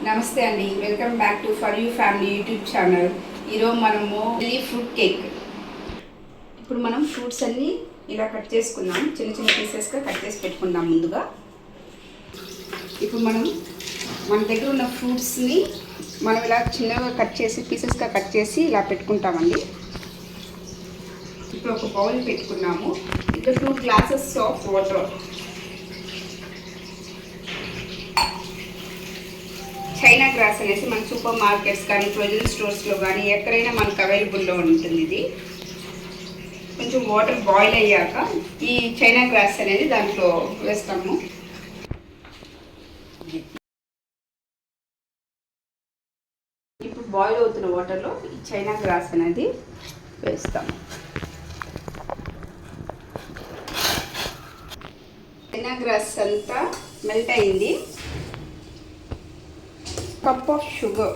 నమస్తే అండి, welcome back to for you family YouTube channel. ఈరోజు మనము ఫ్రూట్ కేక్. ఇప్పుడు మనం ఫ్రూట్స్ అన్నీ ఇలా కట్ చేసుకుందాం, చిన్న చిన్న పీసెస్గా కట్ చేసి పెట్టుకుందాం ముందుగా. ఇప్పుడు మన దగ్గర ఉన్న ఫ్రూట్స్ని మనం ఇలా చిన్నగా కట్ చేసి పీసెస్గా కట్ చేసి ఇలా పెట్టుకుంటామండి. ఇప్పుడు ఒక బౌల్ పెట్టుకున్నాము. ఇంకా 2 glasses of water, China grass అనేసి మన సూపర్ మార్కెట్స్ కానీ ప్రొవిజన్ స్టోర్స్లో కానీ ఎక్కడైనా మనకు అవైలబుల్లో ఉంటుంది. ఇది కొంచెం వాటర్ బాయిల్ అయ్యాక ఈ చైనా గ్రాస్ అనేది దాంట్లో వేస్తాము. ఇప్పుడు బాయిల్ అవుతున్న వాటర్లో ఈ చైనా గ్రాస్ అనేది వేస్తాము. చైనా గ్రాస్ అంతా మెల్ట్ అయింది. కప్ ఆఫ్ షుగర్,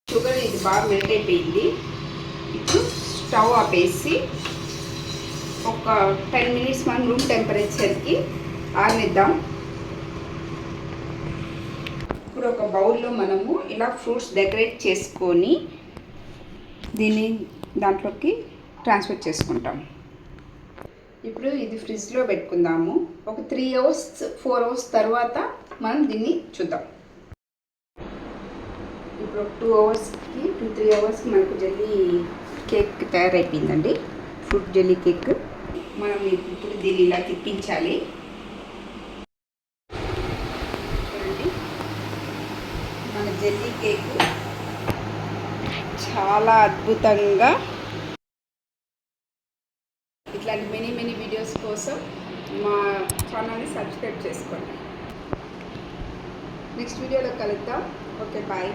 షుగర్ ఇది బాగా మెల్ట్ అయిపోయింది. ఇప్పుడు స్టవ్ ఆపేసి ఒక 10 మినిట్స్ మనం రూమ్ టెంపరేచర్కి ఆరనిద్దాం. ఇప్పుడు ఒక బౌల్లో మనము ఇలా ఫ్రూట్స్ డెకరేట్ చేసుకొని దీన్ని దాంట్లోకి ట్రాన్స్ఫర్ చేసుకుంటాం. ఇప్పుడు ఇది ఫ్రిడ్జ్లో పెట్టుకుందాము. ఒక 3 అవర్స్ 4 అవర్స్ తర్వాత మనం దీన్ని చూద్దాం. ఇప్పుడు 2-3 అవర్స్కి మనకు జెల్లీ కేక్ తయారైపోయిందండి. Fruit jelly cake. మనం ఇప్పుడు దీన్ని ఇలా తిప్పించాలి. చూడండి, మన జెల్లీ కేక్ చాలా అద్భుతంగా. ఇట్లాంటి మెనీ వీడియోస్ కోసం మా ఛానల్ని సబ్స్క్రైబ్ చేసుకోండి. నెక్స్ట్ వీడియోలో కలుద్దాం. Okay, bye.